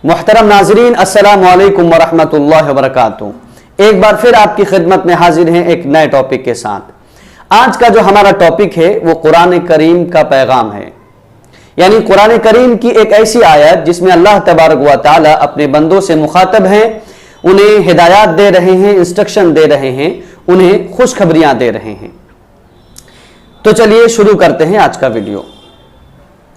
محترم ناظرین، السلام علیکم ورحمۃ اللہ وبرکاتہ۔ ایک بار پھر آپ کی خدمت میں حاضر ہیں ایک نئے ٹاپک کے ساتھ۔ آج کا جو ہمارا ٹاپک ہے وہ قرآن کریم کا پیغام ہے، یعنی قرآن کریم کی ایک ایسی آیت جس میں اللہ تبارک و تعالی اپنے بندوں سے مخاطب ہیں، انہیں ہدایات دے رہے ہیں، انسٹرکشن دے رہے ہیں، انہیں خوشخبریاں دے رہے ہیں۔ تو چلیے شروع کرتے ہیں آج کا ویڈیو۔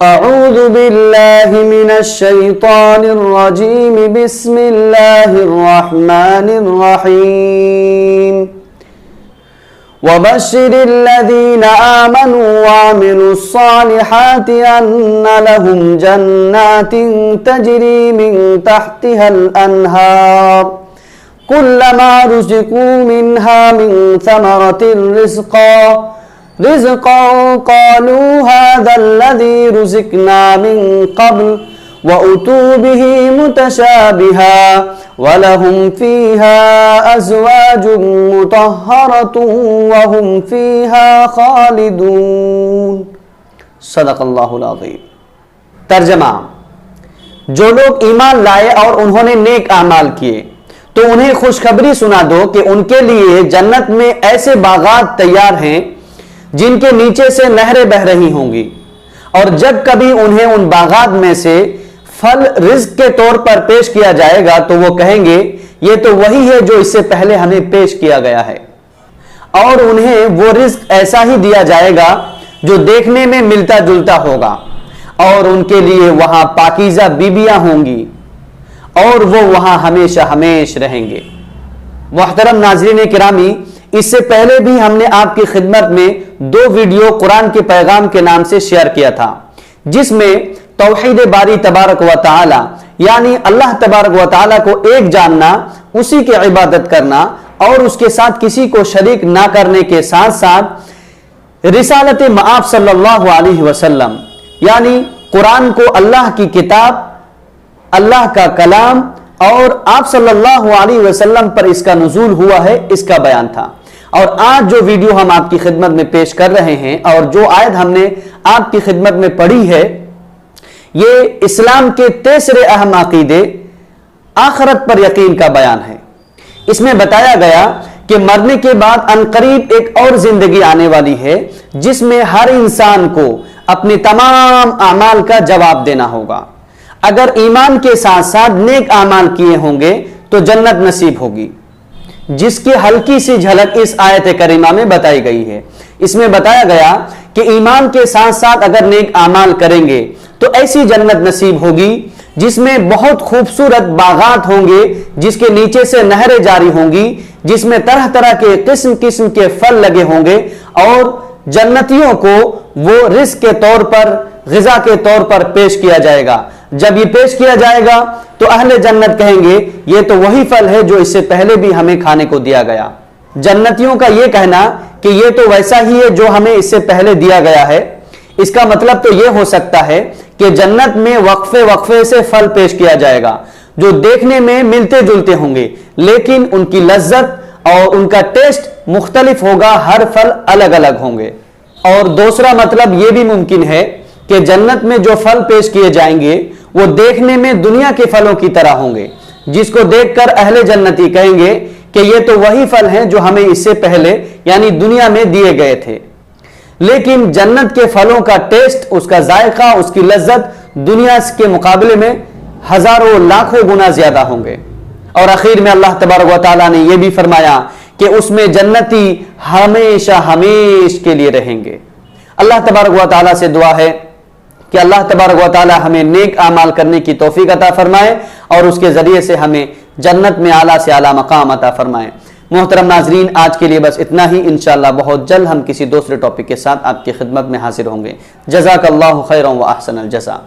اعوذ باللہ من الشیطان الرجیم، بسم اللہ الرحمن الرحیم۔ وبشر الذین آمنوا وعملوا الصالحات ان لهم جنات تجری من تحتها الانہار كلما رزقوا منها من ثمرة رزقا قالوا هذا الذي رزقنا من قبل وأتوا به متشابها ولهم فيها أزواج مطهرة وهم فيها خالدون۔ صدق اللہ العظیم۔ ترجمہ: جو لوگ ایمان لائے اور انہوں نے نیک اعمال کیے تو انہیں خوشخبری سنا دو کہ ان کے لیے جنت میں ایسے باغات تیار ہیں جن کے نیچے سے نہریں بہہ رہی ہوں گی، اور جب کبھی انہیں ان باغات میں سے پھل رزق کے طور پر پیش کیا جائے گا تو وہ کہیں گے یہ تو وہی ہے جو اس سے پہلے ہمیں پیش کیا گیا ہے، اور انہیں وہ رزق ایسا ہی دیا جائے گا جو دیکھنے میں ملتا جلتا ہوگا، اور ان کے لیے وہاں پاکیزہ بیویاں ہوں گی اور وہ وہاں ہمیشہ ہمیش رہیں گے۔ محترم ناظرین کرامی، اس سے پہلے بھی ہم نے آپ کی خدمت میں 2 ویڈیو قرآن کے پیغام کے نام سے شیئر کیا تھا، جس میں توحید باری تبارک و تعالی یعنی اللہ تبارک و تعالی کو ایک جاننا، اسی کی عبادت کرنا اور اس کے ساتھ کسی کو شریک نہ کرنے کے ساتھ ساتھ رسالت مآب صلی اللہ علیہ وسلم یعنی قرآن کو اللہ کی کتاب، اللہ کا کلام اور آپ صلی اللہ علیہ وسلم پر اس کا نزول ہوا ہے، اس کا بیان تھا۔ اور آج جو ویڈیو ہم آپ کی خدمت میں پیش کر رہے ہیں اور جو آیت ہم نے آپ کی خدمت میں پڑھی ہے، یہ اسلام کے تیسرے اہم عقیدے آخرت پر یقین کا بیان ہے۔ اس میں بتایا گیا کہ مرنے کے بعد عنقریب ایک اور زندگی آنے والی ہے جس میں ہر انسان کو اپنے تمام اعمال کا جواب دینا ہوگا۔ اگر ایمان کے ساتھ ساتھ نیک اعمال کیے ہوں گے تو جنت نصیب ہوگی، جس کی ہلکی سی جھلک اس آیت کریمہ میں بتائی گئی ہے۔ اس میں بتایا گیا کہ ایمان کے ساتھ ساتھ اگر نیک اعمال کریں گے تو ایسی جنت نصیب ہوگی جس میں بہت خوبصورت باغات ہوں گے، جس کے نیچے سے نہریں جاری ہوں گی، جس میں طرح طرح کے قسم قسم کے پھل لگے ہوں گے، اور جنتیوں کو وہ رزق کے طور پر، غذا کے طور پر پیش کیا جائے گا۔ جب یہ پیش کیا جائے گا تو اہل جنت کہیں گے یہ تو وہی پھل ہے جو اس سے پہلے بھی ہمیں کھانے کو دیا گیا۔ جنتیوں کا یہ کہنا کہ یہ تو ویسا ہی ہے جو ہمیں اس سے پہلے دیا گیا ہے، اس کا مطلب تو یہ ہو سکتا ہے کہ جنت میں وقفے وقفے سے پھل پیش کیا جائے گا جو دیکھنے میں ملتے جلتے ہوں گے، لیکن ان کی لذت اور ان کا ٹیسٹ مختلف ہوگا، ہر پھل الگ الگ ہوں گے۔ اور دوسرا مطلب یہ بھی ممکن ہے کہ جنت میں جو پھل پیش کیے جائیں گے وہ دیکھنے میں دنیا کے پھلوں کی طرح ہوں گے، جس کو دیکھ کر اہل جنتی کہیں گے کہ یہ تو وہی پھل ہیں جو ہمیں اس سے پہلے یعنی دنیا میں دیے گئے تھے، لیکن جنت کے پھلوں کا ٹیسٹ، اس کا ذائقہ، اس کی لذت دنیا کے مقابلے میں ہزاروں لاکھوں گنا زیادہ ہوں گے۔ اور اخیر میں اللہ تبارک و تعالیٰ نے یہ بھی فرمایا کہ اس میں جنتی ہمیشہ ہمیش کے لیے رہیں گے۔ اللہ تبارک و تعالیٰ سے دعا ہے کہ اللہ تبارک و تعالی ہمیں نیک اعمال کرنے کی توفیق عطا فرمائے اور اس کے ذریعے سے ہمیں جنت میں اعلیٰ سے اعلیٰ مقام عطا فرمائے۔ محترم ناظرین، آج کے لیے بس اتنا ہی، انشاءاللہ بہت جلد ہم کسی دوسرے ٹاپک کے ساتھ آپ کی خدمت میں حاضر ہوں گے۔ جزاک اللہ خیرا و احسن الجزاء۔